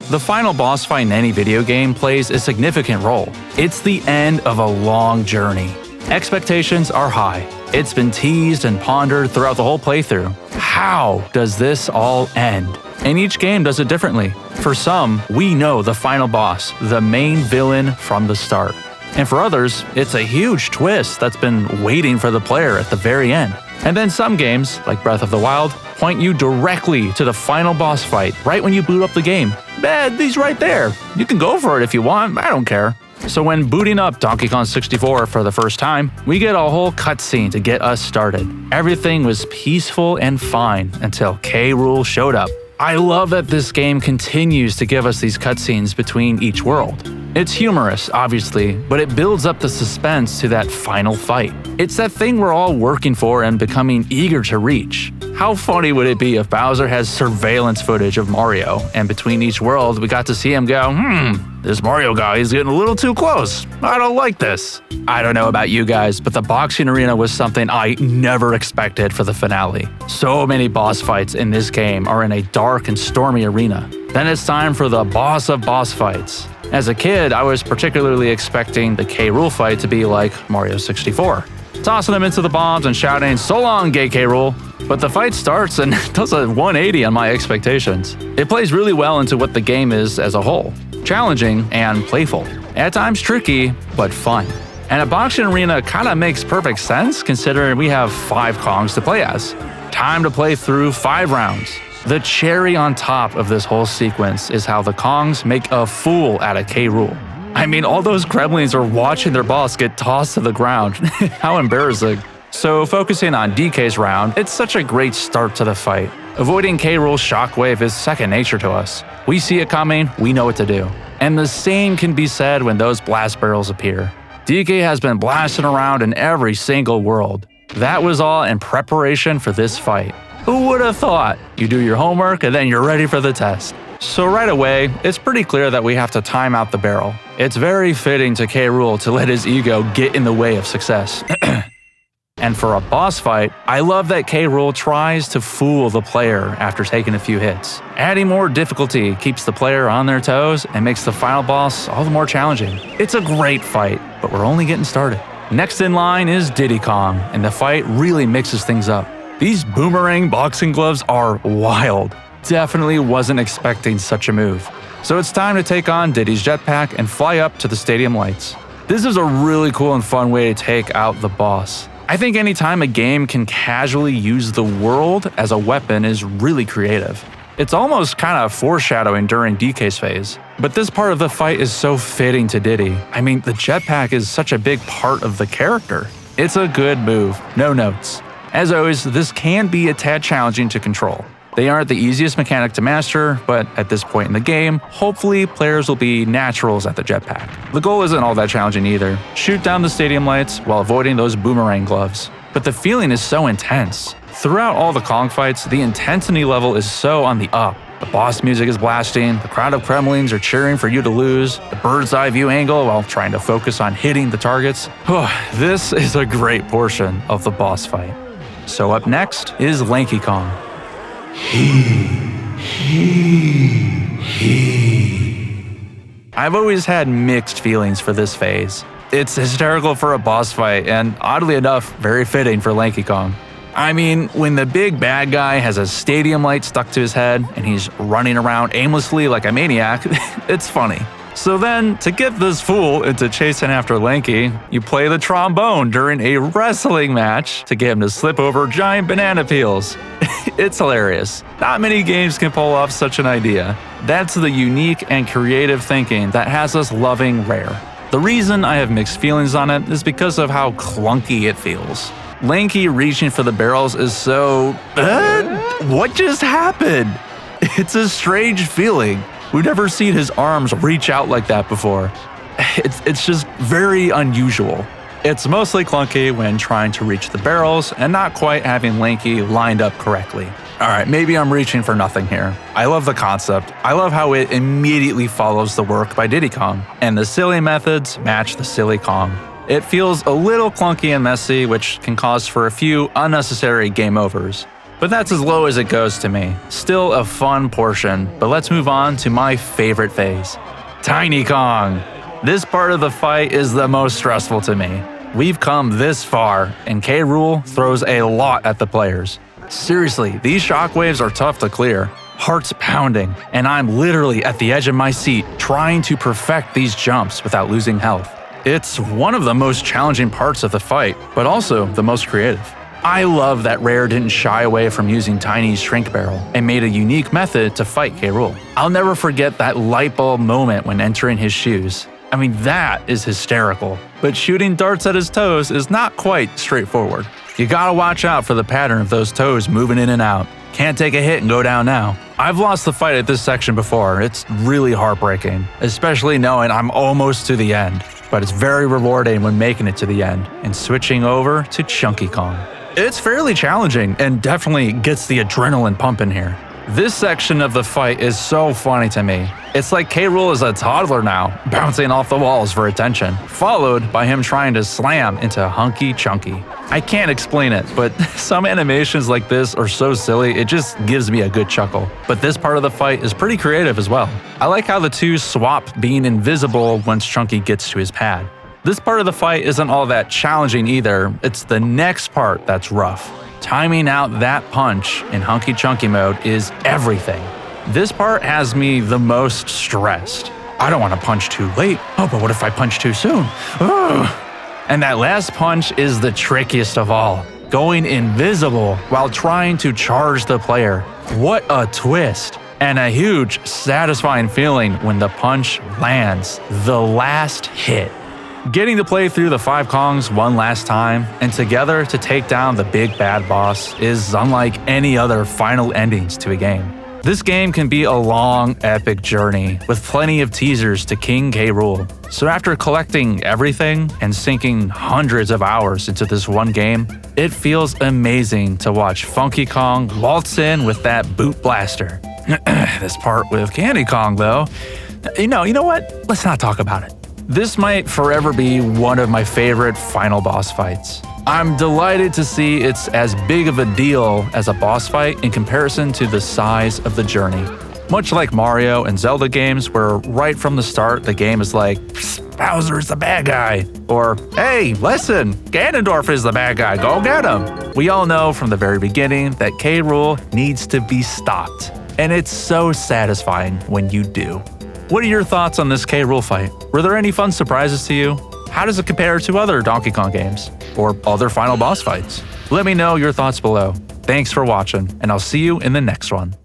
The final boss fight in any video game plays a significant role. It's the end of a long journey. Expectations are high. It's been teased and pondered throughout the whole playthrough. How does this all end? And each game does it differently. For some, we know the final boss, the main villain from the start. And for others, it's a huge twist that's been waiting for the player at the very end. And then some games, like Breath of the Wild, point you directly to the final boss fight right when you boot up the game. He's right there. You can go for it if you want, I don't care. So when booting up Donkey Kong 64 for the first time, we get a whole cutscene to get us started. Everything was peaceful and fine until Rool showed up. I love that this game continues to give us these cutscenes between each world. It's humorous, obviously, but it builds up the suspense to that final fight. It's that thing we're all working for and becoming eager to reach. How funny would it be if Bowser has surveillance footage of Mario, and between each world we got to see him go, this Mario guy is getting a little too close. I don't like this. I don't know about you guys, but the boxing arena was something I never expected for the finale. So many boss fights in this game are in a dark and stormy arena. Then it's time for the boss of boss fights. As a kid, I was particularly expecting the Rool fight to be like Mario 64. Tossing him into the bombs and shouting, "So long, gay Rool!" But the fight starts and does a 180 on my expectations. It plays really well into what the game is as a whole. Challenging and playful. At times tricky, but fun. And a boxing arena kinda makes perfect sense considering we have 5 Kongs to play as. Time to play through 5 rounds. The cherry on top of this whole sequence is how the Kongs make a fool out of Rool. I mean, all those kremlings are watching their boss get tossed to the ground. How embarrassing. So focusing on DK's round, it's such a great start to the fight. Avoiding Rool's shockwave is second nature to us. We see it coming, we know what to do. And the same can be said when those blast barrels appear. DK has been blasting around in every single world. That was all in preparation for this fight. Who would have thought? You do your homework and then you're ready for the test. So right away, it's pretty clear that we have to time out the barrel. It's very fitting to Rool to let his ego get in the way of success. And for a boss fight, I love that Rool tries to fool the player after taking a few hits. Adding more difficulty keeps the player on their toes and makes the final boss all the more challenging. It's a great fight, but we're only getting started. Next in line is Diddy Kong, and the fight really mixes things up. These boomerang boxing gloves are wild. Definitely wasn't expecting such a move. So it's time to take on Diddy's jetpack and fly up to the stadium lights. This is a really cool and fun way to take out the boss. I think anytime a game can casually use the world as a weapon is really creative. It's almost kind of foreshadowing during DK's phase. But this part of the fight is so fitting to Diddy. I mean, the jetpack is such a big part of the character. It's a good move, no notes. As always, this can be a tad challenging to control. They aren't the easiest mechanic to master, but at this point in the game, hopefully players will be naturals at the jetpack. The goal isn't all that challenging either. Shoot down the stadium lights while avoiding those boomerang gloves. But the feeling is so intense. Throughout all the Kong fights, the intensity level is so on the up. The boss music is blasting, the crowd of kremlings are cheering for you to lose, the bird's eye view angle while trying to focus on hitting the targets. This is a great portion of the boss fight. So up next is Lanky Kong. I've always had mixed feelings for this phase. It's hysterical for a boss fight and, oddly enough, very fitting for Lanky Kong. I mean, when the big bad guy has a stadium light stuck to his head and he's running around aimlessly like a maniac, it's funny. So then, to get this fool into chasing after Lanky, you play the trombone during a wrestling match to get him to slip over giant banana peels. It's hilarious. Not many games can pull off such an idea. That's the unique and creative thinking that has us loving Rare. The reason I have mixed feelings on it is because of how clunky it feels. Lanky reaching for the barrels is so… what just happened? It's a strange feeling. We've never seen his arms reach out like that before. It's just very unusual. It's mostly clunky when trying to reach the barrels and not quite having Lanky lined up correctly. Alright, maybe I'm reaching for nothing here. I love the concept. I love how it immediately follows the work by Diddy Kong, and the silly methods match the silly Kong. It feels a little clunky and messy, which can cause for a few unnecessary game overs. But that's as low as it goes to me. Still a fun portion, but let's move on to my favorite phase. Tiny Kong. This part of the fight is the most stressful to me. We've come this far, and Rool throws a lot at the players. Seriously, these shockwaves are tough to clear. Heart's pounding, and I'm literally at the edge of my seat trying to perfect these jumps without losing health. It's one of the most challenging parts of the fight, but also the most creative. I love that Rare didn't shy away from using Tiny's shrink barrel and made a unique method to fight Rool. I'll never forget that light bulb moment when entering his shoes. I mean, that is hysterical. But shooting darts at his toes is not quite straightforward. You gotta watch out for the pattern of those toes moving in and out. Can't take a hit and go down now. I've lost the fight at this section before. It's really heartbreaking, especially knowing I'm almost to the end. But it's very rewarding when making it to the end and switching over to Chunky Kong. It's fairly challenging and definitely gets the adrenaline pumping here. This section of the fight is so funny to me. It's like Rool is a toddler now, bouncing off the walls for attention, followed by him trying to slam into Hunky Chunky. I can't explain it, but some animations like this are so silly it just gives me a good chuckle. But this part of the fight is pretty creative as well. I like how the two swap being invisible once Chunky gets to his pad. This part of the fight isn't all that challenging either, it's the next part that's rough. Timing out that punch in Hunky Chunky mode is everything. This part has me the most stressed. I don't want to punch too late. Oh, but what if I punch too soon? Ugh. And that last punch is the trickiest of all, going invisible while trying to charge the player. What a twist! And a huge, satisfying feeling when the punch lands. The last hit. Getting to play through the 5 Kongs one last time and together to take down the big bad boss is unlike any other final endings to a game. This game can be a long, epic journey with plenty of teasers to King Rool. So after collecting everything and sinking hundreds of hours into this one game, it feels amazing to watch Funky Kong waltz in with that boot blaster. This part with Candy Kong though, you know what? Let's not talk about it. This might forever be one of my favorite final boss fights. I'm delighted to see it's as big of a deal as a boss fight in comparison to the size of the journey. Much like Mario and Zelda games where right from the start the game is like, Bowser's the bad guy, or hey, listen, Ganondorf is the bad guy, go get him. We all know from the very beginning that Rool needs to be stopped, and it's so satisfying when you do. What are your thoughts on this Rool fight? Were there any fun surprises to you? How does it compare to other Donkey Kong games? Or other final boss fights? Let me know your thoughts below. Thanks for watching, and I'll see you in the next one.